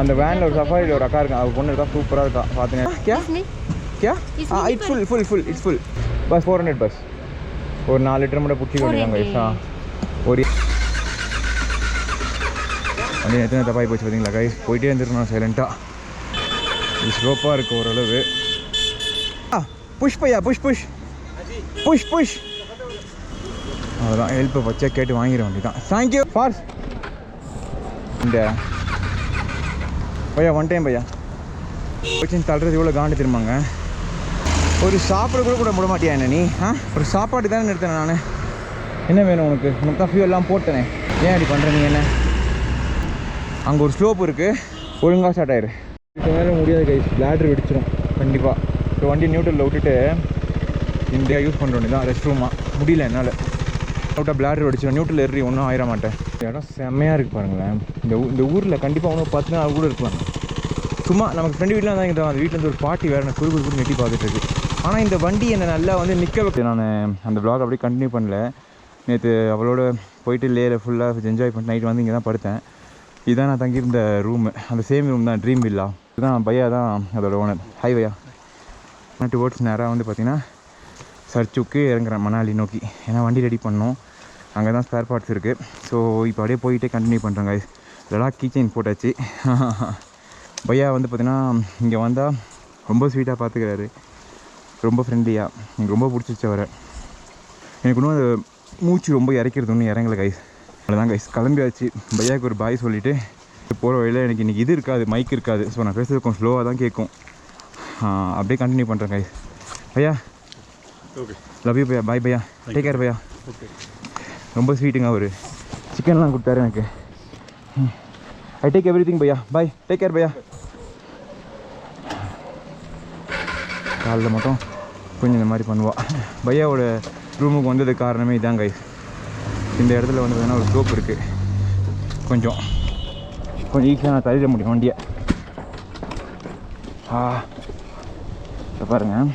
அந்த வேனில் ஒரு சஃபாரியில் ஒரு அக்கா இருக்கா, அவள் பொண்ணு இருக்கா, சூப்பராக இருக்கா பார்த்துங்க. Kia Kia it's full it's full bus 400 bus ஒரு 4 லிட்டர் மட்டும் பிடிச்சி வேண்டியதாங்க கைஸ். ஒரு வண்டி எத்தனை தப்பாகி போச்சு பார்த்தீங்களா கைஸ். போயிட்டே இருந்துருக்கணும் சைலண்ட்டாக. இது ஸ்லோப்பாக இருக்குது ஓரளவு. புஷ் பையா புஷ் புஷ் புஷ் புஷ் அவ்வளோதான். ஹெல்ப்பை வச்சா கேட்டு வாங்கிட வேண்டியதான். தேங்க்யூ ஃபார் இந்த பையா ஒன் டைம் பையா வச்சு தள்ளுறது இவ்வளோ காண்டு திரும்பாங்க. ஒரு சாப்பிட கூட விட மாட்டியா என்ன நீ? ஒரு சாப்பாடு தானே நிறுத்தினேன் நான். என்ன வேணும் உனக்கு? உனக்கு தான் ஃபியூல்லாம் போட்டேனே, ஏன் அப்படி பண்ணுற நீ? என்ன அங்கே ஒரு ஸ்லோப் இருக்குது, ஒழுங்காக ஸ்டார்ட் ஆயிரு. இப்போ மேலே முடியாது கைஸ், பிளாட்ரு வெடிச்சிடும் கண்டிப்பாக. இப்போ வண்டி நியூட்ரலில் விட்டுட்டு இந்தியா யூஸ் பண்ணுற வேண்டியது தான் ரெஸ்ட் ரூமாக. முடியல என்னால் அவுட்டாக பிளாட்ரு வெடிச்சிடும். நியூட்ரல் ஏறி ஒன்றும் ஆயிட மாட்டேன். இடம் செம்மையாக இருக்குது பாருங்களேன். இந்த ஊரில் கண்டிப்பாக ஒன்றும் 10 நாள் கூட இருக்கலாம். சும்மா நமக்கு ஃப்ரெண்டு வீட்டில் தான் இங்கே அந்த வீட்டிலேருந்து ஒரு பாட்டி வேறு நான் குறுக்கு நெட்டி பார்த்துட்டு இருக்கு. ஆனால் இந்த வண்டி என்னை நல்லா வந்து நிற்க வைக்க. நான் அந்த vlog அப்படியே கண்டினியூ பண்ணல. நேற்று அவளோட போயிட்டு லேயில் ஃபுல்லாக என்ஜாய் பண்ணி நைட் வந்து இங்கே தான் படுத்தேன். இதுதான் நான் தங்கியிருந்த ரூமு, அந்த சேம் ரூம் தான், ட்ரீம் வில்லா. இதுதான் பையா தான் அதோட ஓனர். ஹை பையா. நான் டுவோர்ட்ஸ் நேராக வந்து பார்த்திங்கன்னா சர்ச்சுக்கு இறங்குறேன் மணாலி நோக்கி. ஏன்னா வண்டி ரெடி பண்ணோம், அங்கே தான் ஸ்பேர் பார்ட்ஸ் இருக்குது. ஸோ இப்போ அப்படியே போயிட்டே கண்டினியூ பண்ணுறேங்க. லடாக் கீ செயின் போட்டாச்சு. பையா வந்து பார்த்திங்கன்னா இங்கே வந்தால் ரொம்ப ஸ்வீட்டாக பார்த்துக்கிறாரு, ரொம்ப ஃப்ரெண்ட்லியாக. எனக்கு ரொம்ப பிடிச்சிச்சு அவரை. எனக்கு இன்னும் அது மூச்சு ரொம்ப இறக்கிறது ஒன்றும் இறங்கலை கைஸ். அவ்வளோதான் கைஸ், கிளம்பியாச்சு. பையாவுக்கு ஒரு பாய் சொல்லிவிட்டு போகிற வழியில் எனக்கு இன்றைக்கி இது இருக்காது, மைக் இருக்காது. ஸோ நான் பேசுறது கொஞ்சம் ஸ்லோவாக தான் கேட்கும். அப்படியே கண்டினியூ பண்ணுறேன் கைஸ். பையா ஓகே, லவ் யூ பையா. பாய் பையா, டேக் கேர் பையா. ஓகே, ரொம்ப ஸ்வீட்டுங்க அவர். சிக்கன்லாம் கொடுத்தாரு எனக்கு. ஐ டேக் எவ்ரி திங் பையா. பாய், டேக் கேர் பையா. காலையில் மட்டும் கொஞ்சம் இந்த மாதிரி பண்ணுவாள். பையாவோட ரூமுக்கு வந்ததுக்கு காரணமே இதான் கைஸ். இந்த இடத்துல வந்து பார்த்தீங்கன்னா ஒரு ஸ்லோப் இருக்குது, கொஞ்சம் ஈஸியாக நான் தள்ளிட முடியும் வண்டியை. இப்போ பாருங்கள்,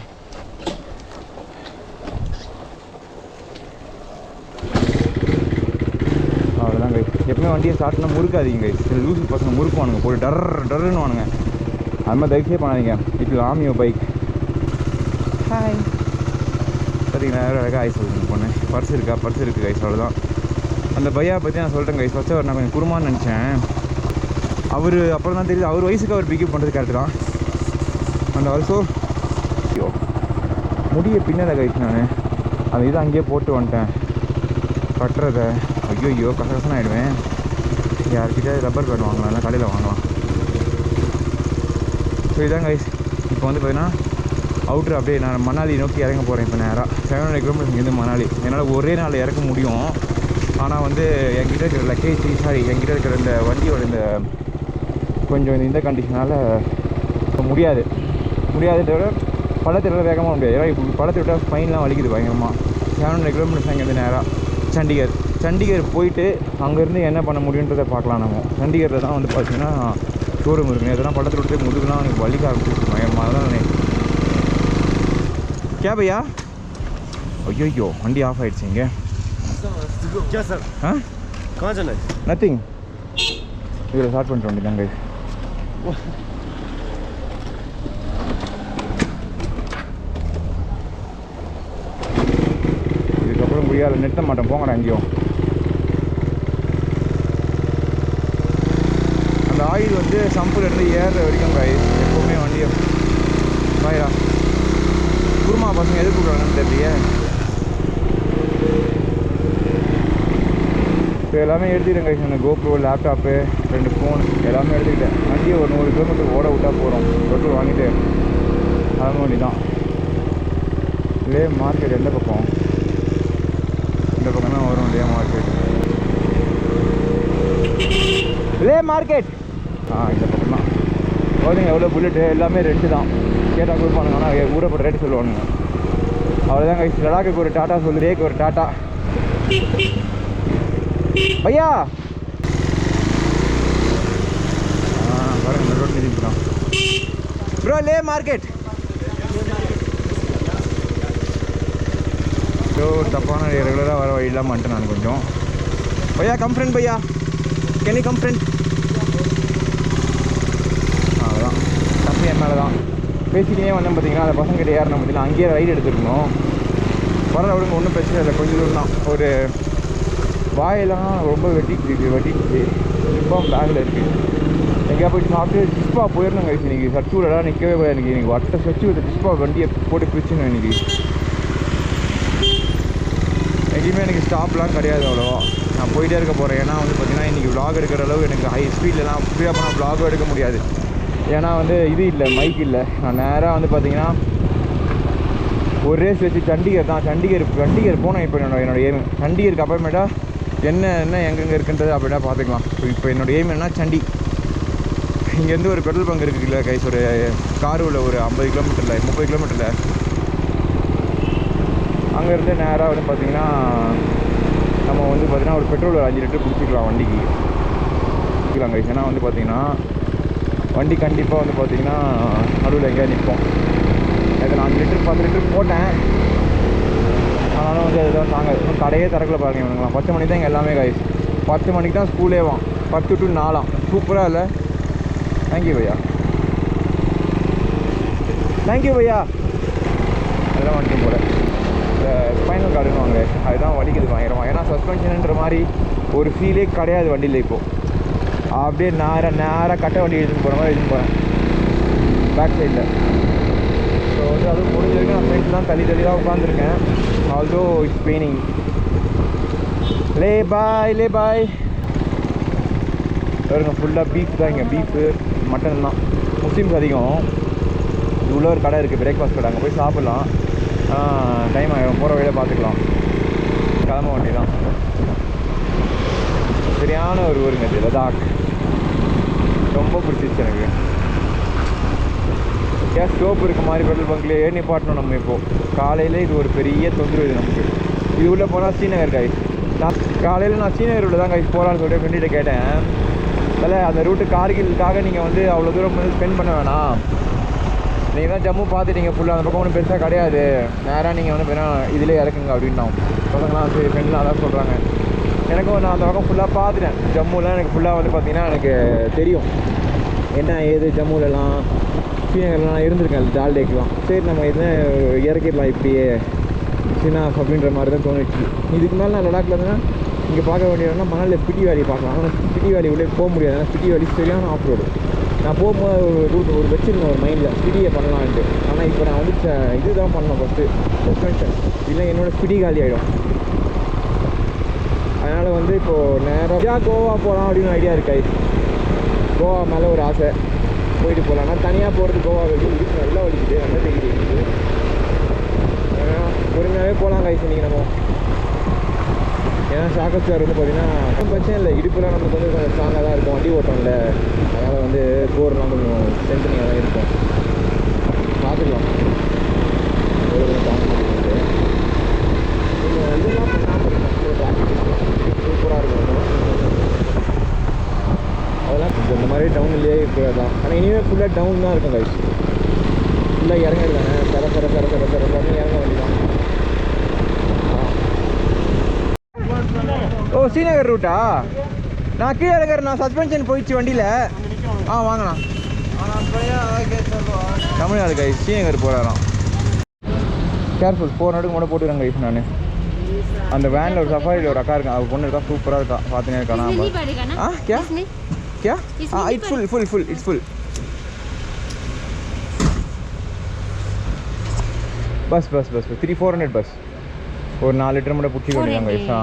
அவ்வளோதான் கைஸ். எப்பவுமே வண்டியை ஸ்டார்ட்னா முறுக்காதீங்க கைஸ். சில லூசு பசங்க முறுக்குவானுங்க, போட்டு டர்ன்னு வானுங்க. அது மாதிரி தயவுசே பண்ணாதீங்க. It will am your bike. Hi, பார்த்தீங்கன்னா அழகாக ஐஸ் சொல்லுங்க பொண்ணு. பர்ஸ் இருக்குது கைஸ். அவ்வளோதான். அந்த பையா பற்றி நான் சொல்லிட்டேன் கைஸ். ஃபஸ்ட்டு அவர் நான் கொஞ்சம் குருமான்னு நினச்சேன். அவர் அப்புறம் தான் தெரியுது அவர் வயசுக்கு அவர் பிக்கப் பண்ணுறது கரெக்டு தான். அந்த ஆல்சோ ஐயோ முடிய பின்னலை கைஸ். நான் அந்த இதை அங்கேயே போட்டு வந்துட்டேன் கட்டுறதை. ஐயோ கசகசன்னு ஆகிடுவேன். யார்கிட்ட ரப்பர் பேண்ட் வாங்கலாம், இல்லை கடையில் வாங்கலாம். ஸோ இதான் கைஸ். இப்போ வந்து பார்த்தீங்கன்னா அவுட்ரு அப்படியே நான் மணாலி நோக்கி இறங்க போகிறேன். இப்போ நேராக 700 கிலோமீட்டர் இங்கேருந்து மணாலி. என்னால் ஒரே நாள் இறக்க முடியும். ஆனால் வந்து என்கிட்ட இருக்கிற லக்கேஜ் என்கிட்ட இருக்கிற இந்த வண்டியோட இந்த கொஞ்சம் இந்த கண்டிஷனால் முடியாது. விட பள்ளத்தை விட வேகமாக முடியாது. ஏன்னா இப்போ பள்ளத்தை விட்டால் ஸ்பைன்லாம் வலிக்குது பயங்கரமாக. 700 கிலோமீட்டர்ஸ் அங்கேருந்து நேராக சண்டிகர் போயிட்டு அங்கேருந்து என்ன பண்ண முடியுன்றதை பார்க்கலாம். நம்ம சண்டிகரில் தான் வந்து பார்த்திங்கன்னா ஷோரூம் இருக்குங்க. இதெல்லாம் பள்ளத்தில் விட்டு முதுகுலாம் எனக்கு வலிக்க ஆரம்பிச்சிருக்கு பயங்கரமாக. அதெல்லாம் நான் क्या भैया? ஐயோ வண்டி ஆஃப் ஆயிடுச்சு இங்கே. क्या सर? हाँ कहाँ जाना है? नथिंग. இதில் ஸ்டார்ட் பண்ணிட்டு வேண்டியதாங்க. இதுக்கப்புறம் முடியாது, நிறுத்த மாட்டேன். போங்கடா எங்கேயும். அந்த ஆயில் வந்து சம்புலேருந்து ஏறுற வரைக்கும் கைஸ் எப்போவுமே வண்டியை பாயிரா குருமா பசங்க எது கூப்பிட்றாங்கன்னு தெரியலையே. இப்போ எல்லாமே எடுத்துக்கிட்டேன் கைஸ். எனக்கு கோப்ரோ, லேப்டாப்பு, 2 ஃபோன் எல்லாமே எடுத்துக்கிட்டேன். வண்டியை ஒரு 100 கிலோமீட்டர் ஓட விட்டால் போகிறோம். பெட்ரோல் வாங்கிட்டு கிளம்ப வேண்டிதான். லே மார்க்கெட் எந்த பக்கம்? இந்த பக்கம் தான் வரும் லே மார்க்கெட். லே மார்க்கெட் இந்த பக்கம் தான். குழந்தைங்க எவ்வளோ புல்லெட்டு எல்லாமே ரெண்டு தான். கேட்டால் கொடுப்பானுங்க, ஆனால் ஊரப்பட்ட ரேட்டு சொல்லுவானுங்க. அவ்வளோதான் கைஸ். லடாக்குக்கு ஒரு டாட்டா சொல்லு, லேக்கு ஒரு டாட்டா. பையா பாருங்க இந்த ரோட் நிதிக்கிறான் ப்ரோ. லே மார்க்கெட் ஸோ தப்பான ரெகுலராக வர வழி இல்லாமல் வந்துட்டேன் நான் கொஞ்சம். பையா கம் ஃப்ரெண்ட், பையா கேன் யூ கம் ஃப்ரெண்ட்? மேலே தான் பேசிக்கினே வந்தேன் பார்த்தீங்கன்னா அந்த பசங்க கிட்ட ஏறணும் பார்த்தீங்கன்னா அங்கேயே ரைடு எடுத்துருக்கணும். பரவாயில்ல விடுங்க, ஒன்றும் பிரச்சனை இல்லை. கொஞ்சம் தூரம் தான். ஒரு வாயெல்லாம் ரொம்ப வெட்டிச்சு. இப்போ பேக்கில் இருக்குது. எங்கேயா போயிட்டு சாப்பிட்டு டிஸ்பா போயிடணும் கழிச்சு. இன்றைக்கி சர்ச்சூடெல்லாம் நிற்கவே போய் எனக்கு இன்றைக்கி வட்ட சர்ச்சு வித்த டிஸ்பா வண்டியை போட்டு பிரிச்சுன்னு இன்றைக்கி. எங்கேயுமே எனக்கு ஸ்டாப்லாம் கிடையாது அவ்வளோவா. நான் போயிட்டே இருக்க போகிறேன். ஏன்னா வந்து பார்த்திங்கன்னா இன்றைக்கி விளாக் எடுக்கிற அளவு எனக்கு ஹை ஸ்பீட்லலாம் ஃப்ரீயாக போனால் விளாகும் எடுக்க முடியாது. ஏன்னா வந்து இது இல்லை, மைக் இல்லை. நான் நேராக வந்து பார்த்திங்கன்னா ஒரு ரேஸ் வச்சு சண்டிகர் போனேன். இப்போ என்னோட எய்ம் சண்டிகருக்கு அப்புறமேட்டா என்ன எங்கெங்கே இருக்குன்றது அப்படின்னா பார்த்துக்கலாம். இப்போ என்னோடய எய்ம் என்ன சண்டி. இங்கேருந்து ஒரு பெட்ரோல் பங்க் இருக்குல்ல கைஸ், ஒரு காரூரில் ஒரு 50 கிலோமீட்டரில் 30 கிலோமீட்டரில் அங்கேருந்து நேராக வந்து பார்த்திங்கன்னா நம்ம வந்து பார்த்திங்கன்னா ஒரு பெட்ரோல் 5 லிட்டர் குடிச்சிக்கலாம் வண்டிக்கு குடிக்கலாம் கைஸ். ஏன்னா வந்து பார்த்திங்கன்னா வண்டி கண்டிப்பாக வந்து பார்த்திங்கன்னா நடுவில் எங்கேயா நிற்போம். அது நான் 5 லிட்டர் 10 லிட்டர் போட்டேன். ஆனாலும் வந்து அதுதான் தாங்க இன்னும் கடையே திறக்கல பாருங்க இவனுங்களாம். 10 மணிக்கு தான் இங்கே எல்லாமே கைஸ். 10 மணிக்கு தான் ஸ்கூலே வான். 10 to 4 சூப்பராக இல்லை? தேங்க்யூ பையா, தேங்க்யூ பையா. அதெல்லாம் வண்டி போல இந்த ஸ்பைனல் கார்டுன்னு வாங்க, அதுதான் வலிக்குது பயங்கரமாக. ஏன்னா சஸ்பென்ஷனுன்ற மாதிரி ஒரு ஃபீலே கிடையாது வண்டியில். இப்போது அப்படியே நேராக கட்டை வண்டி எடுத்துன்னு போகிற மாதிரி எடுத்துன்னு போகிறேன் பேக் சைடில். ஸோ வந்து அதுவும் முடிஞ்ச வரைக்கும் நான் ஃப்ரெண்ட்ஸ் தான் தள்ளி தான் உட்காந்துருக்கேன். Also it's paining. லே பாய் பாருங்க. ஃபுல்லாக பீஃப் தான் இங்கே. பீஃபு மட்டன் தான். முஸ்லீம்ஸ் அதிகம். இது உள்ள ஒரு கடை இருக்குது, பிரேக்ஃபாஸ்ட் கடை. அங்கே போய் சாப்பிட்லாம். டைம் ஆகிடும், போகிற வழியில் பார்த்துக்கலாம். கிளம்ப வண்டி தான். சரியான ஒரு ஊருங்க இது லடாக். ரொம்ப பிடிச்சிச்சு எனக்கு. கேஸ் ஸ்டோப் இருக்க மாதிரி பெட்ரோல் பங்க்லேயே நிப்பாட்டணும் நம்ம. இப்போது காலையில் இது ஒரு பெரிய தொந்தரவு இது நமக்கு. இது உள்ளே போனால் ஸ்ரீநகர் காய்ஸ். காலையில் நான் ஸ்ரீநகர் உள்ள தான் காய்ஸ் போகலான்னு சொல்லிட்டு ஃப்ரெண்ட்கிட்ட கேட்டேன். அதில் அந்த ரூட்டு கார்கிலுக்காக நீங்கள் வந்து அவ்வளோ தூரம் வந்து ஸ்பெண்ட் பண்ண வேணாம். நீங்கள் தான் ஜம்மு பார்த்துட்டீங்க ஃபுல்லாக. அந்த பக்கம் ஒன்றும் பெருசாக கிடையாது. நேராக நீங்கள் வந்து இதிலே இறக்குங்க அப்படின்னா பசங்களாம் சரி ஃப்ரெண்ட்லாம் அதான் சொல்கிறாங்க. எனக்கும் நான் அந்த பக்கம் ஃபுல்லாக பார்த்துட்டேன். ஜம்முலாம் எனக்கு ஃபுல்லாக வந்து பார்த்திங்கன்னா எனக்கு தெரியும் என்ன ஏது. ஜம்முலலாம் ஸ்ரீநகர்லாம் இருந்திருக்கேன், டால் லேக்லாம். சரி நம்ம இதெல்லாம் இறக்கிடலாம் இப்படியே சின்ன அப்படின்ற மாதிரி தான் தோணுச்சு. இதுக்கு மேலே நான் லடாக்கில் இருந்தேன்னா இங்கே பார்க்க வேண்டியதுனா மணலில் ஸ்பிட்டி வேலி பார்க்கலாம். ஆனால் ஸ்பிட்டி வேலி உள்ளே போக முடியாது. ஏன்னா ஸ்பிட்டி வேலி சரியான ஆஃப் ரோடு. நான் போகும்போது ஒரு ரூட் ஒரு வச்சுருந்தேன் ஒரு மைண்டில் ஸ்பிட்டியை பண்ணலான்ட்டு. ஆனால் இப்போ நான் வந்து இதுதான் பண்ணேன் ஃபஸ்ட்டு, சஸ்பென்ஷன். இல்லை என்னோடய ஸ்பிட்டி காலி ஆகிடும். அதனால் வந்து இப்போது நேராக கோவா போகலாம் அப்படின்னு ஐடியா இருக்காது. கோவா மேலே ஒரு ஆசை, போயிட்டு போகலாம். ஆனால் தனியாக போகிறது கோவா இருக்கு நல்லா வலிக்குது, நல்லா தெரியுது. பொறுமையாகவே போகலாம் கைஸ் இன்றைக்கி நம்ம. ஏன்னா ஷாக்கர் சார் வந்து பார்த்திங்கன்னா பிரச்சனை இல்லை, இடுப்புலாம் நமக்கு வந்து கொஞ்சம் ஸ்ட்ராங்காக தான் இருக்கும் வண்டி ஓட்டம்ல. அதனால் வந்து போர்லாம் கொஞ்சம் ஸ்ட்ரென்த்தனிங்காக தான் இருக்கும். பார்த்துக்கலாம் தாங்க முடியுது. இதெல்லாம் பண்ணாமல் சூப்பராக இருக்கும். அதெல்லாம் இந்த மாதிரி டவுன்லேயே இருக்கிறது தான். ஆனால் இனிமேல் ஃபுல்லாக டவுன் தான் இருக்கும் கைஸ். ஃபுல்லாக இறங்குறது தானே, சர எல்லாமே இறங்க வேண்டியதான். ஓ ஸ்ரீநகர் ரூட்டா? நான் கீழே இருக்கிற நான் சஸ்பென்ஷன் போயிடுச்சு வண்டியில். வாங்கண்ணா. தமிழ்நாடு கைஸ் ஸ்ரீநகர் போகிறாராம். கேர்ஃபுல் 4 நடுக்கு மட்டும் போட்டுக்கிறேன் கைஸ். நான் அந்த வேனில் ஒரு சஃபாரியில் ஒரு அக்கா இருக்கா, அவள் பொண்ணு இருக்கா, சூப்பராக இருக்கா, பார்த்துனே இருக்கானா. क्या इट्स फुल इट्स फुल बस 300-400 பஸ் ஒரு 4 லிட்டர் மட்டும் பிடிச்சி வேண்டியதாங்க கைஸா.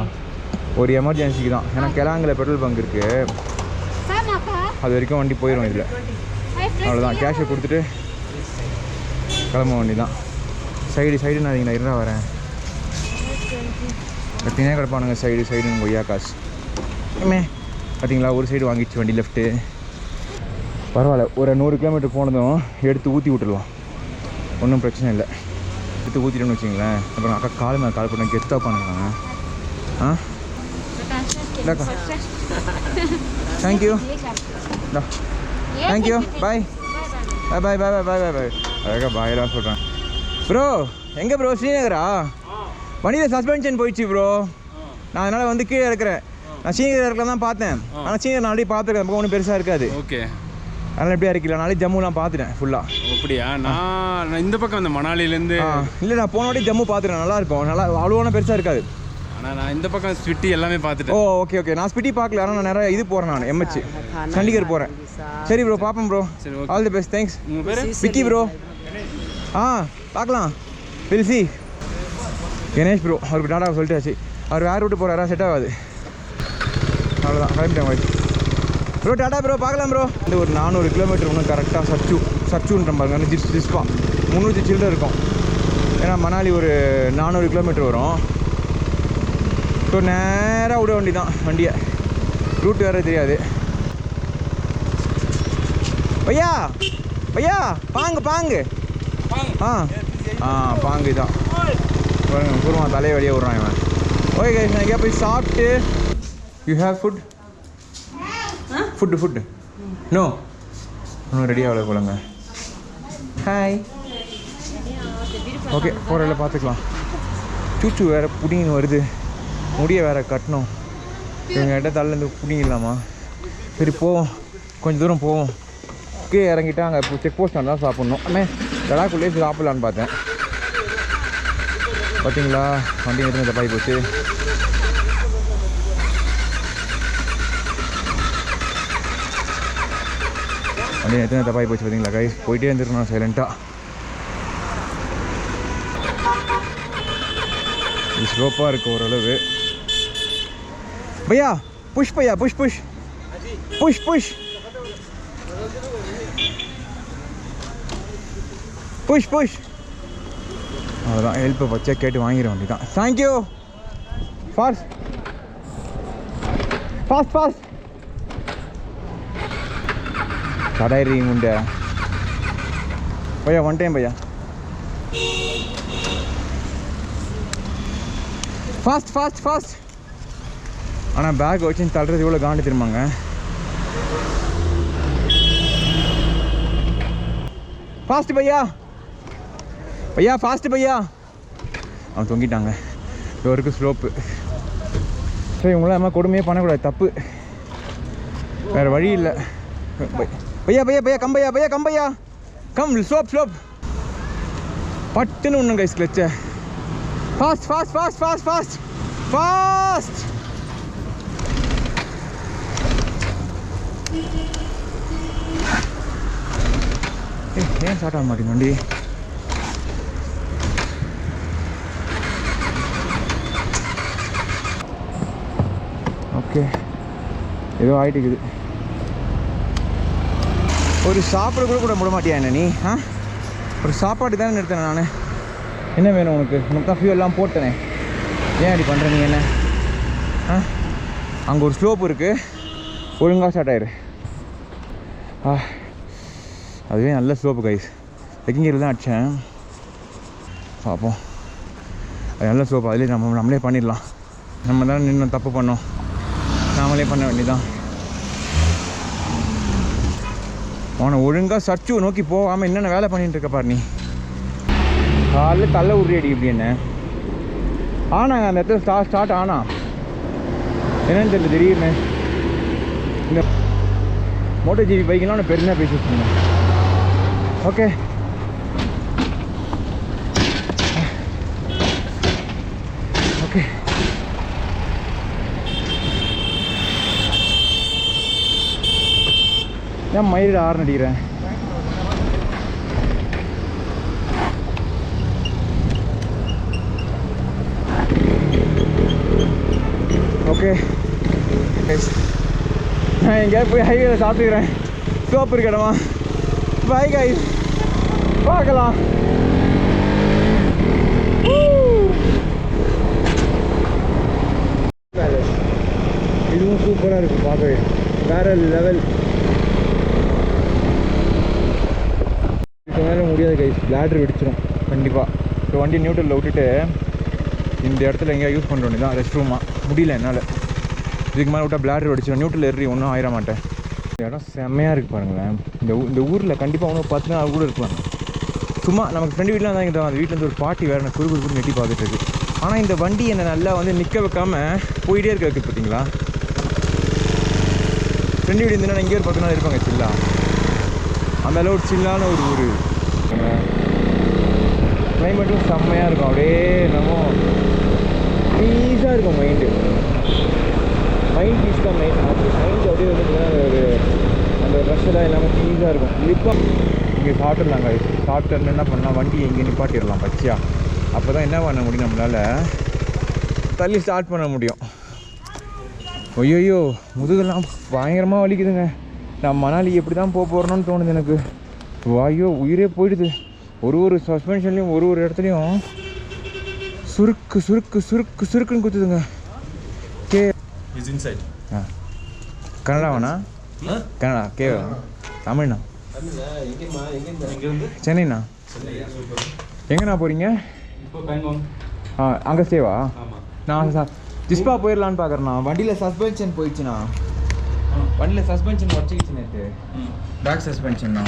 ஒரு எமர்ஜென்சிக்கு தான். ஏன்னா கிளாங்கில் பெட்ரோல் பங்க் இருக்குது, அது வரைக்கும் வண்டி போயிடும் இதில். அவ்வளோதான், கேஷை கொடுத்துட்டு கிளம்ப வண்டி தான். சைடு நான் இருந்தா வரேன். கட்டினே கிடப்பானுங்க சைடுன்னு கொய்யா காசு. பார்த்தீங்களா, ஒரு சைடு வாங்கிடுச்சு வண்டி லெஃப்ட்டு. பரவாயில்ல, ஒரு 100 கிலோமீட்டர் போனதும் எடுத்து ஊற்றி விட்டுடலாம், ஒன்றும் பிரச்சனை இல்லை. எடுத்து ஊற்றிட்டோன்னு வச்சிங்களேன். அப்புறம் அக்கா கால் மேலே கால் பண்ண கெத்தாக உட்காந்துருக்காங்க. தேங்க்யூ பாய் அழகா பாயெல்லாம் சொல்கிறேன். ப்ரோ எங்கே ப்ரோ? ஸ்ரீநகரா? வண்டியில் சஸ்பென்ஷன் போயிடுச்சு ப்ரோ. நான் அதனால் வந்து கீழே இருக்கிறேன். நான் ஸ்ரீநகர் தான் பார்த்தேன். ஆனால் ஸ்ரீநகர் நான் ஆல்ரெடி பார்த்துருக்கேன், ஒன்றும் பெருசாக இருக்காது. ஓகே, அதனால் எப்படியா இருக்கல நாளைக்கு ஜம்முலாம் பார்த்துட்டேன் ஃபுல்லாக. அப்படியா? நான் இந்த பக்கம் அந்த மணாலிலேருந்து இல்லை நான் போன வாட்டி ஜம்மு பார்த்துட்டேன், நல்லாயிருக்கும். நல்லா அவ்வளோனா பெருசாக இருக்காது. ஆனால் நான் இந்த பக்கம் ஸ்விட்டி எல்லாமே பார்த்துட்டேன். ஓ ஓகே ஓகே. நான் ஸ்பிட்டி பார்க்கல, ஆனால் நான் நிறைய இது போகிறேன், நான் எம்ஹெச் சண்டிகர் போகிறேன். சரி ப்ரோ, பார்ப்போம் ப்ரோ. சரி, okay. All the best, thanks. உங்கள் பேர்? விக்கி ப்ரோ. பார்க்கலாம். பில்சி கணேஷ் ப்ரோ, அவருக்கு டாடா சொல்லிட்டாச்சு. அவர் வேறு விட்டு போகிறாரா, செட் ஆகாது. அவ்வளோதான், கிளம்பிட்டேன் வாய் ப்ரோ. டாடா ப்ரோ, பார்க்கலாம் ப்ரோ. இந்த ஒரு 400 கிலோமீட்டர் ஒன்று கரெக்டாக சர்ச்சுன்ற பாருங்க, ஜிஸ்பா 300 சில்லரை இருக்கும். ஏன்னா மணாலி ஒரு 400 கிலோமீட்டர் வரும். ஸோ நேராக விட வண்டி தான், வண்டியை ரூட் வேறு தெரியாது. பையா பையா பாங்கு பாங்கு பாங்கு தான் குருமா தலையை வெளியே விட்றான் இவன். ஓகே கைஸ், நான் எங்கேயா போய் சாப்பிட்டு. யூ ஹேவ் ஃபுட்டு நோ இன்னும் ரெடி ஆகலை போலங்க. ஹாய். ஓகே, போகிறதில்ல பார்த்துக்கலாம். சூச்சு வேறு புடிங்கின்னு வருது, முடியை வேறு கட்டணும். இவங்க கிட்ட தள்ளிலேருந்து புடிங்கிடலாமா? சரி போவோம், கொஞ்சம் தூரம் போவோம். கீழே இறங்கிட்டு அங்கே இப்போ செக் போஸ்ட் தான் சாப்பிட்ணும். ஆனால் லடாக்குள்ளேயே சாப்பிட்லான்னு பார்த்தேன். பார்த்தீங்களா, வண்டி எடுத்து தப்பாகி போச்சு. வண்டி எடுத்து தப்பாகி போச்சு பார்த்தீங்களா கை. போயிட்டே இருந்துருக்கணும் சைலண்ட்டாக. இது ஸ்லோப்பாக இருக்குது ஓரளவு. பையா புஷ், பையா push push push push push push. அவ்வளோதான், ஹெல்ப்பை வச்சா கேட்டு வாங்கிட வேண்டி தான். தேங்க்யூ. ஃபாஸ்ட் ஃபாஸ்ட் ஃபாஸ்ட் கடாயிடுறீங்க உண்டு. பையா ஒன் டைம் பையா, ஃபாஸ்ட் ஃபாஸ்ட் ஃபாஸ்ட். ஆனால் பேக் வச்சு தள்ளுறது இவ்வளோ காண்டி திரும்பாங்க. ஃபாஸ்ட் பையா பையா, ஃபாஸ்ட்டு பையா. அவன் தொங்கிட்டாங்க. இவருக்கு ஸ்லோப்பு. சரி, இவங்களாம் அம்மா கொடுமையே பண்ணக்கூடாது, தப்பு. வேறு வழி இல்லை. பையா பையா பையா கம் பையா பையா கம் பையா கம். ஸ்லோப் பட்டுன்னு ஒன்றும் கைஸ் கிளச்ச. Fast fast fast fast fast fast. ஏன் ஸ்டார்ட் ஆக மாட்டேங்க வண்டி? ஓகே, ஏதோ ஆகிட்டு இருக்குது. ஒரு சாப்பிட கூட விட மாட்டியா என்ன நீ? ஒரு சாப்பாடு தானே நிறுத்தினேன் நான். என்ன வேணும் உனக்கு? உனக்கு தான் ஃபியூ எல்லாம் போட்டேனே, ஏன் அப்படி பண்ணுற நீ என்ன? அங்கே ஒரு ஸ்லோப் இருக்குது, ஒழுங்காக ஸ்டார்ட் ஆயிரு. அதுவே நல்ல ஸ்லோப்பு கைஸ். செகண்ட் தான் அடித்தேன், பார்ப்போம். அது நல்ல ஸ்லோப், அதுலேயே நம்மளே பண்ணிடலாம். நம்ம தான் நின்று தப்பு பண்ணோம், நாமளே பண்ண வேண்டியதான். அவனை ஒழுங்காக சர்ச்சு நோக்கி போகாமல் என்னென்ன வேலை பண்ணிட்டு இருக்க பாரு நீ. காலையில் தள்ள உருடி அடி இப்படி என்ன ஆனாங்க அந்த இடத்துல ஸ்டார்ட் ஆனா என்னன்னு தெரியல. திடீர்னு இந்த மோட்டோ ஜிபி பைக்கெலாம் நான் பெருமையாக பேசி வச்சுருந்தேன். Okay, okay. ஏன் மயிலில் ஆர்ன் அடிக்கிறேன்? ஓகே, நான் எங்கேயாவது போய் ஹைவேல சாப்பிட்டுக்கிறேன். சோப்பு இருக்க இடமா? பை கைஸ், பார்க்கலாம். இதுவும் சூப்பராக இருக்குது பார்க்கவே, வேற லெவல். இதுக்கு மேலே முடியாது கைஸ், பிளாட்ரு வெடிச்சிடும் கண்டிப்பாக. இப்போ வண்டி நியூட்ரலில் விட்டுட்டு இந்த இடத்துல எங்கேயா யூஸ் பண்ணுற வேண்டியதான், ரெஸ்ட் ரூமாக. முடியல என்னால், இதுக்கு மேலே விட்டால் பிளாட்ரு வெடிச்சிடும். நியூட்ரல் ஏறி ஒன்றும் ஆயிட மாட்டேன். இந்த இடம் செம்மையாக இருக்குது பாருங்களேன். இந்த ஊரில் கண்டிப்பாக ஒன்றும் 10 நாள் கூட இருக்கலாம். சும்மா நமக்கு ஃப்ரெண்டு வீட்டில் தான் இங்கே அந்த வீட்டிலேருந்து ஒரு பாட்டி வேறு நான் குறுகுறு நெட்டி பார்த்துட்டு இருக்கு. ஆனால் இந்த வண்டி என்னை நல்லா வந்து நிற்க வைக்காமல் போயிட்டே இருக்க வைக்குது பார்த்தீங்களா. ஃப்ரெண்டு வீடு இருந்துன்னா இங்கே ஒரு 10 நாள் இருப்பாங்க சில்லா. அந்த அளவு சில்லான ஒரு ஊர். கிளைமேட்டும் செம்மையாக இருக்கும். அப்படியே நம்ம பீஸாக இருக்கும் மைண்டு பீஸ் தான் மைண்ட் அப்படியே வந்து ஒரு அந்த ரஷ்ஷெல்லாம் எல்லாமே பீஸாக இருக்கும். இப்போ இங்கே சாப்பிட்டுடலாங்க. சாப்பிட்டு என்ன பண்ணலாம், வண்டி எங்கே நிப்பாட்டிடலாம் பச்சையா. அப்போ தான் என்ன பண்ண முடியும், நம்மளால் தள்ளி ஸ்டார்ட் பண்ண முடியும். ஐயோ முதுகெல்லாம் பயங்கரமாக வலிக்குதுங்க. நான் மணாலி எப்படி தான் போக போகிறேன்னு தோணுது எனக்கு. ஐயோ உயிரே போயிடுது. ஒரு சஸ்பென்ஷன்லேயும் ஒரு இடத்துலையும் சுருக்கு சுருக்கு சுருக்கு சுருக்குன்னு குத்துதுங்க. கே He's inside. ஆ கன்னடாவாண்ணா? கன்னடா கே தமிழ்ண்ணா? சென்னைண்ணா. எங்கண்ணா போகிறீங்க? இப்போ பேங்காங். அங்கே ஸ்டேவா? ஆமாம். நான் ஜிஸ்பா போயிடலான்னு பார்க்குறேண்ணா. வண்டியில் சஸ்பென்ஷன் போயிடுச்சுண்ணா. வண்டியில் சஸ்பென்ஷன் உடச்சிக்கிச்சு நேற்று. பேக் சஸ்பென்ஷன்ண்ணா.